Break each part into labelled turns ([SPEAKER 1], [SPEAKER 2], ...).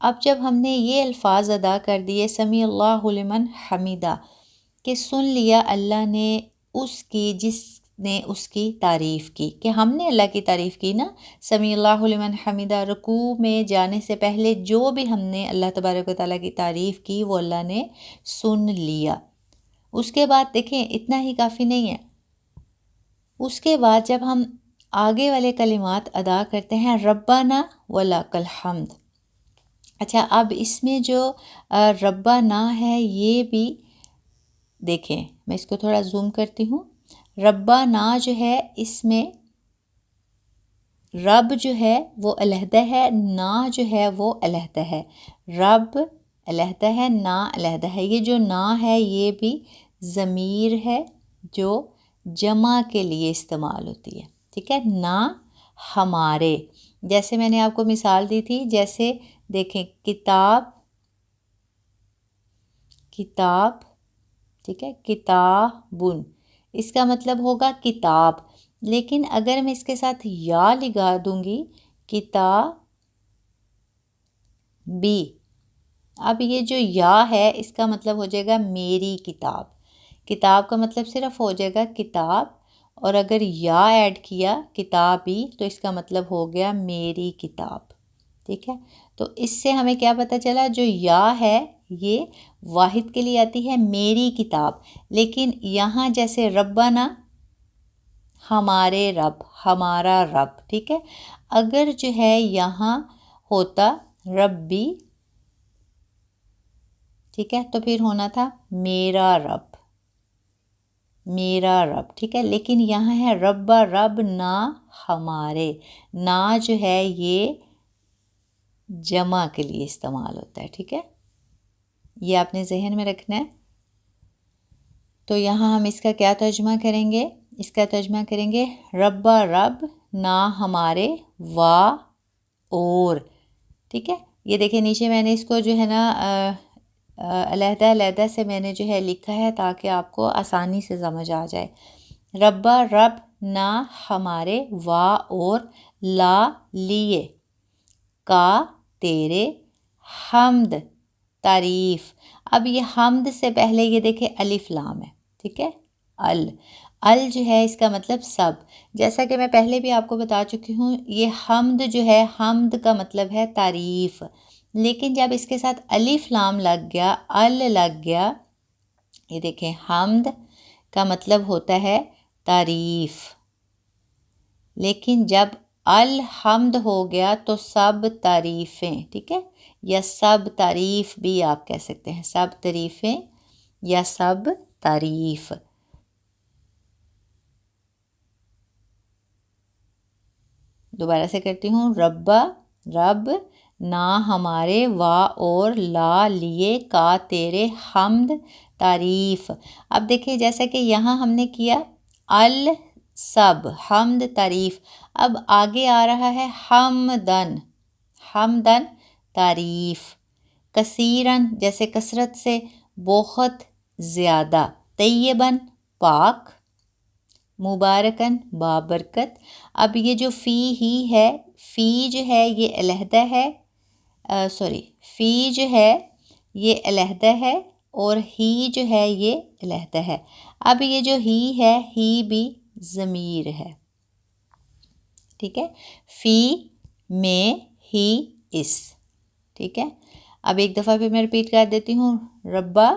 [SPEAKER 1] اب جب ہم نے یہ الفاظ ادا کر دیے سمیع اللہ لمن حمیدہ کہ سن لیا اللہ نے اس کی جس نے اس کی تعریف کی، کہ ہم نے اللہ کی تعریف کی نا، سمیع اللہ لمن حمیدہ، رکوع میں جانے سے پہلے جو بھی ہم نے اللہ تبارک و تعالیٰ کی تعریف کی وہ اللہ نے سن لیا۔ اس کے بعد دیکھیں اتنا ہی کافی نہیں ہے، اس کے بعد جب ہم آگے والے کلمات ادا کرتے ہیں ربنا ولک الحمد، اچھا اب اس میں جو ربنا ہے یہ بھی دیکھیں، میں اس کو تھوڑا زوم کرتی ہوں۔ ربنا جو ہے اس میں رب جو ہے وہ علیحدہ ہے، نا جو ہے وہ علیحدہ ہے، رب علیحدہ ہے، نا علیحدہ ہے۔ یہ جو نا ہے یہ بھی ضمیر ہے جو جمع کے لیے استعمال ہوتی ہے، ٹھیک ہے، نا ہمارے، جیسے میں نے آپ کو مثال دی تھی، جیسے دیکھیں کتاب، کتاب، ٹھیک ہے، کتابن، اس کا مطلب ہوگا کتاب، لیکن اگر میں اس کے ساتھ یا لگا دوں گی کتاب بی، اب یہ جو یا ہے اس کا مطلب ہو جائے گا میری کتاب، کتاب کا مطلب صرف ہو جائے گا کتاب، اور اگر یا ایڈ کیا کتابی تو اس کا مطلب ہو گیا میری کتاب، ٹھیک ہے۔ تو اس سے ہمیں کیا پتہ چلا، جو یا ہے یہ واحد کے لیے آتی ہے میری کتاب، لیکن یہاں جیسے ربنا ہمارے رب، ہمارا رب، ٹھیک ہے، اگر جو ہے یہاں ہوتا ربی، ٹھیک ہے، تو پھر ہونا تھا میرا رب، میرا رب، ٹھیک ہے، لیکن یہاں ہے رب، رب نہ ہمارے، نہ جو ہے یہ جمع کے لیے استعمال ہوتا ہے، ٹھیک ہے، یہ آپ نے ذہن میں رکھنا ہے۔ تو یہاں ہم اس کا کیا ترجمہ کریں گے، اس کا ترجمہ کریں گے رب، رب نہ ہمارے، وا اور، ٹھیک ہے، یہ دیکھیں نیچے میں نے اس کو جو ہے نا علیحدہ علیحدہ سے میں نے جو ہے لکھا ہے تاکہ آپ کو آسانی سے سمجھ آ جائے۔ رب، رب نہ ہمارے، وا اور، لا لیے، کا تیرے، حمد تعریف، اب یہ حمد سے پہلے یہ دیکھیں الف لام ہے، ٹھیک ہے، ال جو ہے اس کا مطلب سب، جیسا کہ میں پہلے بھی آپ کو بتا چکی ہوں، یہ حمد جو ہے، حمد کا مطلب ہے تعریف، لیکن جب اس کے ساتھ الف لام لگ گیا، لگ گیا، یہ دیکھیں حمد کا مطلب ہوتا ہے تعریف، لیکن جب الحمد ہو گیا تو سب تعریفیں، ٹھیک ہے، یا سب تعریف بھی آپ کہہ سکتے ہیں، سب تعریفیں یا سب تعریف۔ دوبارہ سے کرتی ہوں، ربا، رب نہ ہمارے، وا اور، لا لیے، کا تیرے، حمد تعریف۔ اب دیکھیں جیسا کہ یہاں ہم نے کیا سب، حمد تعریف، اب آگے آ رہا ہے حمدن، حمدن تعریف، کثیرن جیسے کثرت سے، بہت زیادہ، طیبن پاک، مبارکن بابرکت۔ اب یہ جو فی ہی ہے، فی جو ہے یہ علیحدہ ہے، فی جو ہے یہ علیحدہ ہے، اور ہی جو ہے یہ علیحدہ ہے۔ اب یہ جو ہی ہے، ہی بھی ضمیر ہے، ٹھیک ہے، فی میں، ہی اس، ٹھیک ہے۔ اب ایک دفعہ پھر میں ریپیٹ کر دیتی ہوں، ربا،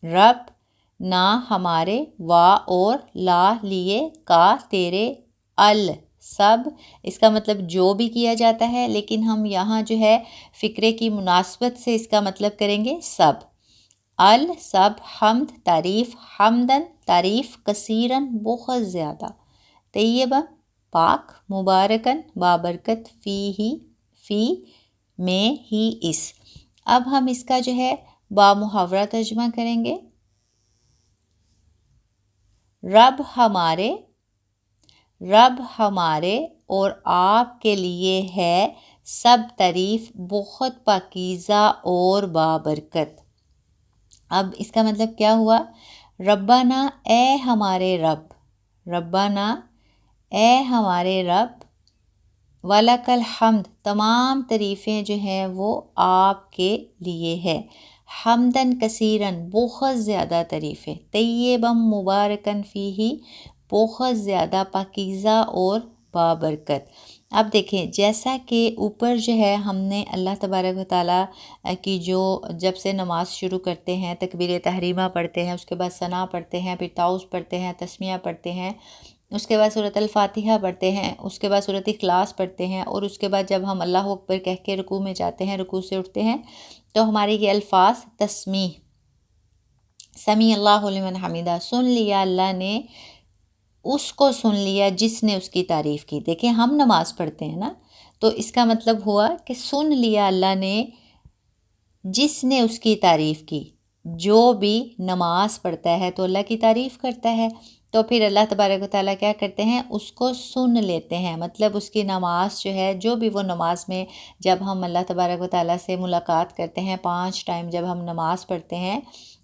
[SPEAKER 1] رب نہ ہمارے، وا اور، لا لیے، کا تیرے، سب، اس کا مطلب جو بھی کیا جاتا ہے، لیکن ہم یہاں جو ہے فقرے کی مناسبت سے اس کا مطلب کریں گے سب، سب، حمد تعریف، حمدن تعریف، کثیرن بہت زیادہ، طیبہ پاک، مبارکن بابرکت، فی میں، ہی اس۔ اب ہم اس کا جو ہے بامحاورہ ترجمہ کریں گے، رب ہمارے، رب ہمارے اور آپ کے لیے ہے سب تعریف، بہت پاکیزہ اور بابرکت۔ اب اس کا مطلب کیا ہوا، ربنا اے ہمارے رب، ربنا اے ہمارے رب، وَلَكَ الْحَمْد، تمام تعریفیں جو ہیں وہ آپ کے لیے ہے، حمدن کثیرن، بہت زیادہ تعریفیں، طیبم مبارکن فیہ، بہت زیادہ پاکیزہ اور بابرکت۔ اب دیکھیں جیسا کہ اوپر جو ہے ہم نے اللہ تبارک و تعالیٰ کی جو جب سے نماز شروع کرتے ہیں تکبیر تحریمہ پڑھتے ہیں، اس کے بعد ثنا پڑھتے ہیں، پھر تعوذ پڑھتے ہیں، تسمیہ پڑھتے ہیں، اس کے بعد سورۃ الفاتحہ پڑھتے ہیں، اس کے بعد سورۃ اخلاص پڑھتے ہیں، اور اس کے بعد جب ہم اللہ اکبر کہہ کے رکوع میں جاتے ہیں، رکوع سے اٹھتے ہیں، تو ہمارے یہ الفاظ تسمیح، سمیع اللہ لمن حمیدہ، سن لیا اللہ نے، اس کو سن لیا جس نے اس کی تعریف کی۔ دیکھیں ہم نماز پڑھتے ہیں نا، تو اس کا مطلب ہوا کہ سن لیا اللہ نے جس نے اس کی تعریف کی۔ جو بھی نماز پڑھتا ہے تو اللہ کی تعریف کرتا ہے، تو پھر اللہ تبارک و تعالیٰ کیا کرتے ہیں، اس کو سن لیتے ہیں، مطلب اس کی نماز جو ہے، جو بھی وہ نماز میں جب ہم اللہ تبارک و تعالیٰ سے ملاقات کرتے ہیں، 5 ٹائم جب ہم نماز پڑھتے ہیں،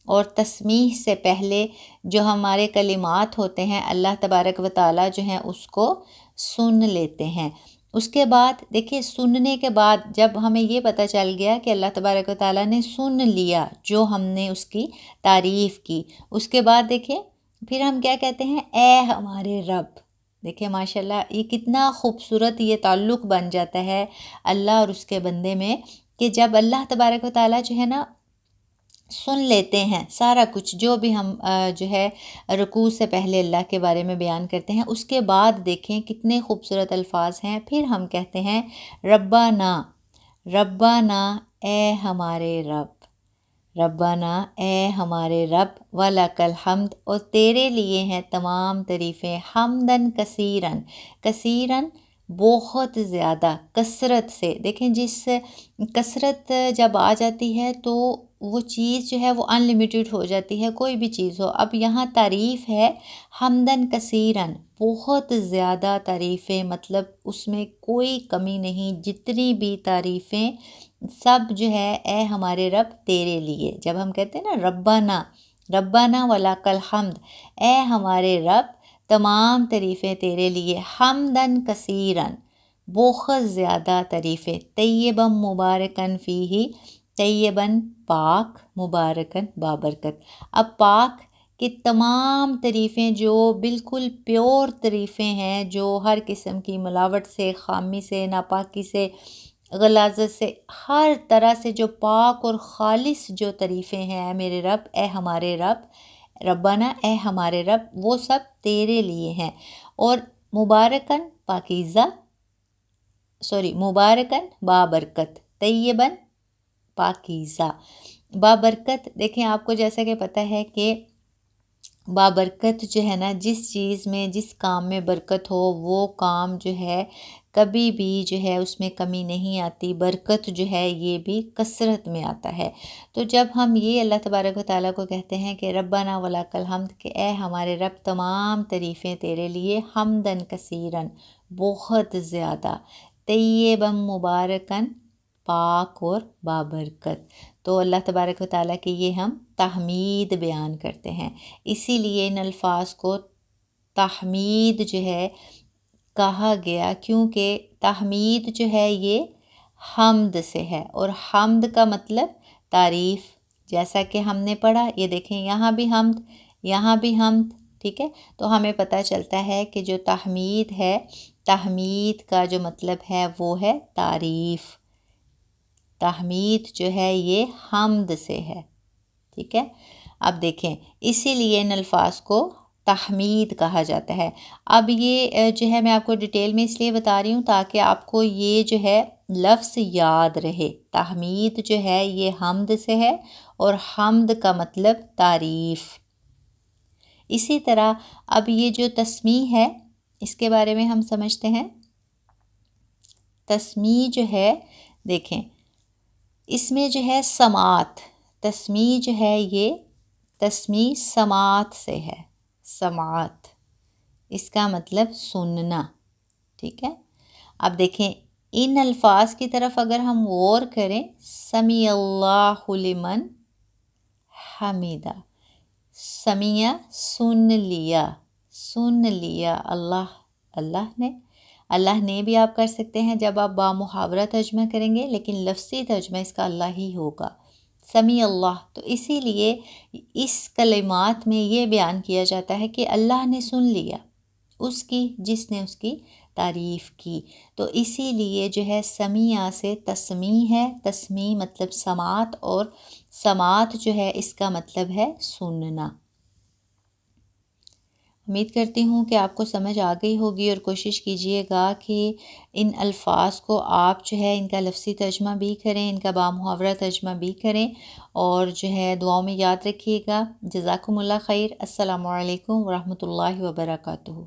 [SPEAKER 1] اور تسمیح سے پہلے جو ہمارے کلمات ہوتے ہیں اللہ تبارک و تعالیٰ جو ہیں اس کو سن لیتے ہیں۔ اس کے بعد دیکھیں سننے کے بعد جب ہمیں یہ پتہ چل گیا کہ اللہ تبارک و تعالیٰ نے سن لیا جو ہم نے اس کی تعریف کی، اس کے بعد دیکھیں پھر ہم کیا کہتے ہیں، اے ہمارے رب۔ دیکھیں ماشاءاللہ یہ کتنا خوبصورت یہ تعلق بن جاتا ہے اللہ اور اس کے بندے میں، کہ جب اللہ تبارک و تعالیٰ جو ہے نا سن لیتے ہیں سارا کچھ جو بھی ہم جو ہے رکوع سے پہلے اللہ کے بارے میں بیان کرتے ہیں، اس کے بعد دیکھیں کتنے خوبصورت الفاظ ہیں، پھر ہم کہتے ہیں ربنا، ربنا اے ہمارے رب، ربنا اے ہمارے رب، وَلَكَ الْحَمْد، اور تیرے لیے ہیں تمام تعریفیں، حمدن کثیرن، کثیرن بہت زیادہ، کثرت سے۔ دیکھیں جس کثرت جب آ جاتی ہے تو وہ چیز جو ہے وہ ان لمیٹیڈ ہو جاتی ہے، کوئی بھی چیز ہو۔ اب یہاں تعریف ہے حمدن کثیرن، بہت زیادہ تعریفیں، مطلب اس میں کوئی کمی نہیں، جتنی بھی تعریفیں سب جو ہے اے ہمارے رب تیرے لیے۔ جب ہم کہتے ہیں نا ربنا، ربنا وَلَكَ الْحَمْد، اے ہمارے رب تمام تعریفیں تیرے لیے، حمدن کثیرن بہت زیادہ تعریفیں، طیباً مبارکاً فیہ، طیباً پاک، مبارکاً بابرکت۔ اب پاک کہ تمام تعریفیں جو بالکل پیور تعریفیں ہیں، جو ہر قسم کی ملاوٹ سے، خامی سے، ناپاکی سے، غلاظت سے، ہر طرح سے جو پاک اور خالص جو تعریفیں ہیں، اے میرے رب، اے ہمارے رب، ربنا اے ہمارے رب، وہ سب تیرے لیے ہیں، اور مبارکاً پاکیزہ، مبارکاً بابرکت، طیباً پاکیزہ، بابرکت۔ دیکھیں آپ کو جیسا کہ پتہ ہے کہ بابرکت جو ہے نا، جس چیز میں جس کام میں برکت ہو وہ کام جو ہے کبھی بھی جو ہے اس میں کمی نہیں آتی، برکت جو ہے یہ بھی کثرت میں آتا ہے۔ تو جب ہم یہ اللہ تبارک و تعالیٰ کو کہتے ہیں کہ ربنا وَلَكَ الْحَمْد، کہ اے ہمارے رب تمام تعریفیں تیرے لیے، حمدن کثیرن بہت زیادہ، طیباً مبارکاً پاک اور بابرکت، تو اللہ تبارک و تعالیٰ کی یہ ہم تحمید بیان کرتے ہیں۔ اسی لیے ان الفاظ کو تحمید جو ہے کہا گیا، کیونکہ تحمید جو ہے یہ حمد سے ہے، اور حمد کا مطلب تعریف، جیسا کہ ہم نے پڑھا، یہ دیکھیں یہاں بھی حمد، یہاں بھی حمد، ٹھیک ہے، تو ہمیں پتہ چلتا ہے کہ جو تحمید ہے، تحمید کا جو مطلب ہے وہ ہے تعریف، تحمید جو ہے یہ حمد سے ہے، ٹھیک ہے۔ اب دیکھیں اسی لیے ان الفاظ کو تحمید کہا جاتا ہے۔ اب یہ جو ہے میں آپ کو ڈیٹیل میں اس لیے بتا رہی ہوں تاکہ آپ کو یہ جو ہے لفظ یاد رہے۔ تحمید جو ہے یہ حمد سے ہے، اور حمد کا مطلب تعریف۔ اسی طرح اب یہ جو تسمیح ہے اس کے بارے میں ہم سمجھتے ہیں۔ تسمیح جو ہے دیکھیں اس میں جو ہے سماعت، تسمیح جو ہے یہ تسمیح سماعت سے ہے، سماعت، اس کا مطلب سننا، ٹھیک ہے۔ اب دیکھیں ان الفاظ کی طرف اگر ہم غور کریں، سمیع اللہ لمن حمیدہ، سمیع سن لیا، سن لیا اللہ، اللہ نے، اللہ نے بھی آپ کر سکتے ہیں جب آپ بامحاورہ ترجمہ کریں گے، لیکن لفظی ترجمہ اس کا اللہ ہی ہوگا، سمیع اللہ۔ تو اسی لیے اس کلمات میں یہ بیان کیا جاتا ہے کہ اللہ نے سن لیا اس کی جس نے اس کی تعریف کی، تو اسی لیے جو ہے سمیع سے تسمیع ہے، تسمیع مطلب سماعت، اور سماعت جو ہے اس کا مطلب ہے سننا۔ امید کرتی ہوں کہ آپ کو سمجھ آ گئی ہوگی، اور کوشش کیجئے گا کہ ان الفاظ کو آپ جو ہے ان کا لفظی ترجمہ بھی کریں، ان کا بامحاورہ ترجمہ بھی کریں، اور جو ہے دعاؤں میں یاد رکھیے گا۔ جزاکم اللہ خیر۔ السلام علیکم ورحمۃ اللہ وبرکاتہ۔